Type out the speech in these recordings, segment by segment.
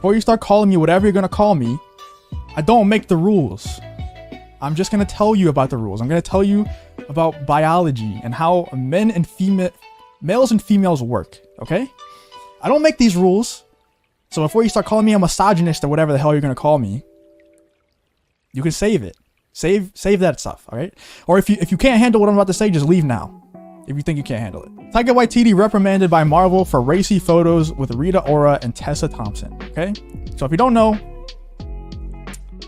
before you start calling me whatever you're gonna call me, I don't make the rules. I'm just gonna tell you about the rules. I'm gonna tell you about biology and how males and females work, okay? I don't make these rules. So before you start calling me a misogynist or whatever the hell you're gonna call me, you can save it. Save that stuff, all right? Or if you can't handle what I'm about to say, just leave now. If you think you can't handle it. Taika Waititi reprimanded by Marvel for racy photos with Rita Ora and Tessa Thompson, okay? So if you don't know,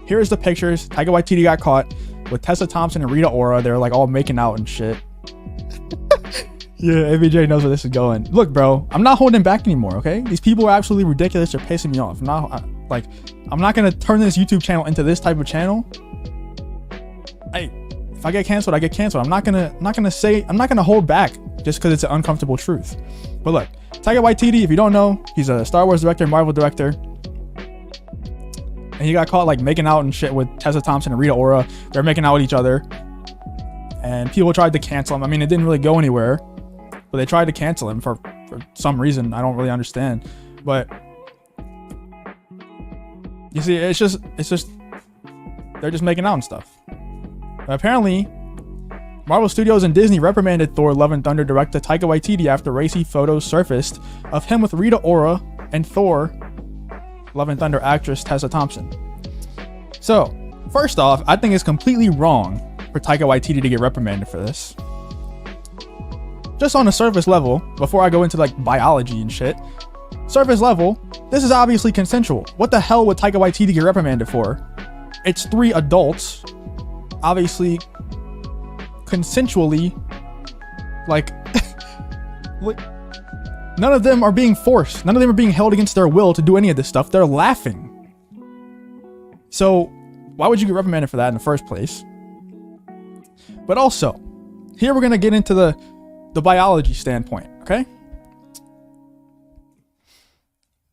here's the pictures. Taika Waititi got caught with Tessa Thompson and Rita Ora. They're like all making out and shit. Yeah, ABJ knows where this is going. Look, bro, I'm not holding back anymore, okay? These people are absolutely ridiculous. They're pissing me off. I'm not gonna turn this YouTube channel into this type of channel. Hey, if I get canceled, I get canceled. I'm not gonna hold back just because it's an uncomfortable truth. But look, Taika Waititi, if you don't know, he's a Star Wars director, Marvel director. And he got caught like making out and shit with Tessa Thompson and Rita Ora. They're making out with each other. And people tried to cancel him. I mean, it didn't really go anywhere. But they tried to cancel him for some reason. I don't really understand. But you see, it's just they're just making out and stuff. But apparently, Marvel Studios and Disney reprimanded Thor: Love and Thunder director Taika Waititi after racy photos surfaced of him with Rita Ora and Thor: Love and Thunder actress Tessa Thompson. So, first off, I think it's completely wrong for Taika Waititi to get reprimanded for this. Just on a surface level, before I go into like biology and shit, surface level, this is obviously consensual. What the hell would Taika Waititi get reprimanded for? It's 3 adults, obviously consensually, like, none of them are being forced. None of them are being held against their will to do any of this stuff. They're laughing. So why would you get reprimanded for that in the first place? But also, here we're going to get into the biology standpoint, okay?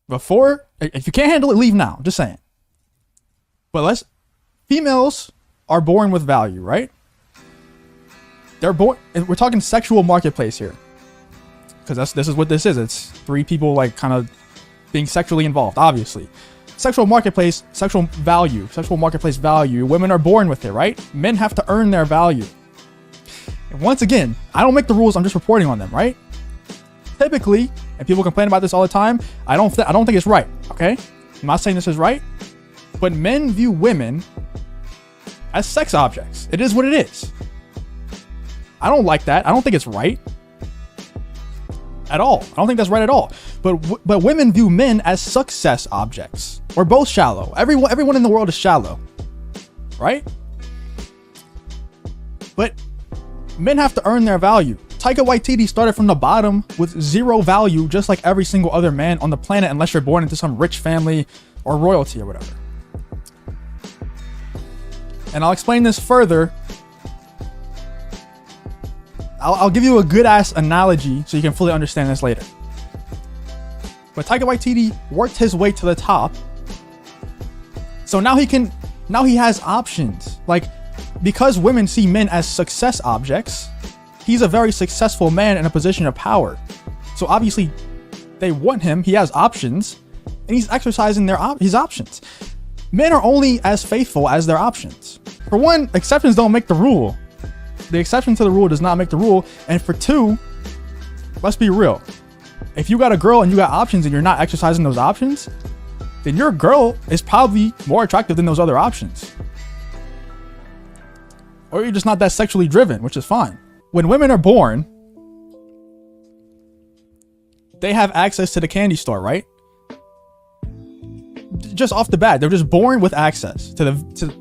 Before, if you can't handle it, leave now. Just saying. But females are born with value, right? They're born, we're talking sexual marketplace here. Because this is what this is. It's 3 people like kind of being sexually involved, obviously. Sexual marketplace value. Women are born with it, right? Men have to earn their value. And once again, I don't make the rules, I'm just reporting on them, right? Typically, and people complain about this all the time, I don't think it's right, okay? I'm not saying this is right, but men view women as sex objects. It is what it is. I don't like that. I don't think it's right at all. I don't think that's right at all. But women view men as success objects. We're both shallow. Everyone in the world is shallow, right? But men have to earn their value. Taika Waititi started from the bottom with 0 value, just like every single other man on the planet, unless you're born into some rich family or royalty or whatever. And I'll explain this further. I'll give you a good ass analogy so you can fully understand this later. But Taika Waititi worked his way to the top. So now he has options. Like, because women see men as success objects, he's a very successful man in a position of power. So obviously they want him. He has options and he's exercising his options. Men are only as faithful as their options. For one, exceptions don't make the rule. The exception to the rule does not make the rule. And for 2, let's be real. If you got a girl and you got options and you're not exercising those options, then your girl is probably more attractive than those other options. Or you're just not that sexually driven, which is fine. When women are born, they have access to the candy store, right? Just off the bat, they're just born with access to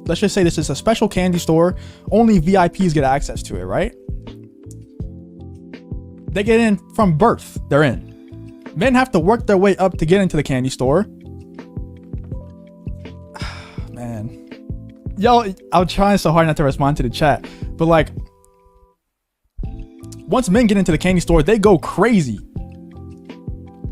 let's just say this is a special candy store. Only VIPs get access to it, right? They get in from birth. They're in. Men have to work their way up to get into the candy store. Man. Yo, I'm trying so hard not to respond to the chat. But like, once men get into the candy store, they go crazy.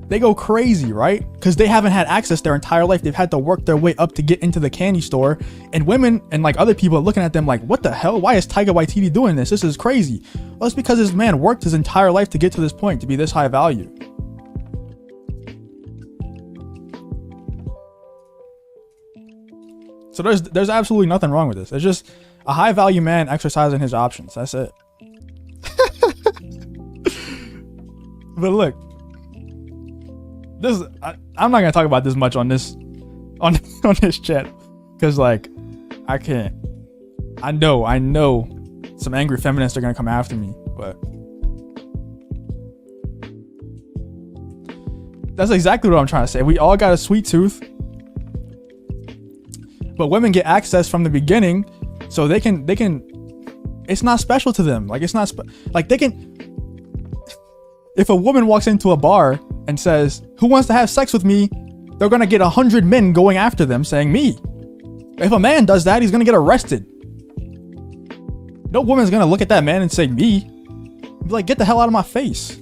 They go crazy, right? Because they haven't had access their entire life. They've had to work their way up to get into the candy store. And women and like other people are looking at them like, what the hell? Why is Taika Waititi doing this? This is crazy. Well, it's because this man worked his entire life to get to this point, to be this high value. So there's absolutely nothing wrong with this. It's just a high value man exercising his options. That's it. But look, I'm not gonna talk about this much on this chat, because like I can't. I know some angry feminists are gonna come after me, but that's exactly what I'm trying to say. We all got a sweet tooth, but women get access from the beginning, so they can. It's not special to them. Like, it's not like they can. If a woman walks into a bar and says, "Who wants to have sex with me?" they're gonna get 100 men going after them saying me. If a man does that, he's gonna get arrested. No woman's gonna look at that man and say me. Be like, get the hell out of my face.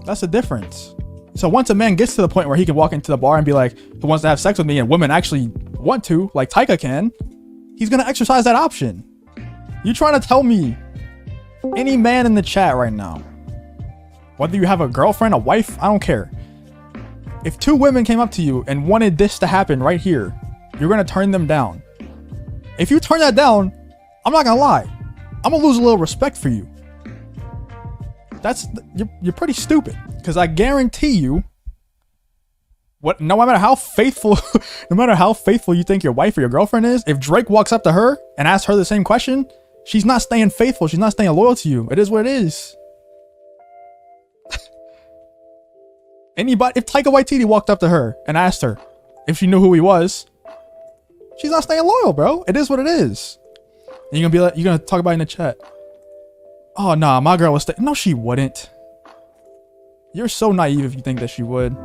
That's the difference. So once a man gets to the point where he can walk into the bar and be like, "Who wants to have sex with me?" and women actually want to, like Taika can, he's gonna exercise that option. You trying to tell me any man in the chat right now, whether you have a girlfriend, a wife, I don't care. If two women came up to you and wanted this to happen right here, you're gonna turn them down. If you turn that down, I'm not gonna lie, I'm gonna lose a little respect for you. You're pretty stupid, because I guarantee you, no matter how faithful you think your wife or your girlfriend is, if Drake walks up to her and asks her the same question, she's not staying faithful. She's not staying loyal to you. It is what it is. If Taika Waititi walked up to her and asked her if she knew who he was, she's not staying loyal, bro. It is what it is. And you're gonna talk about it in the chat. Oh nah, my girl would stay. No, she wouldn't. You're so naive if you think that she would.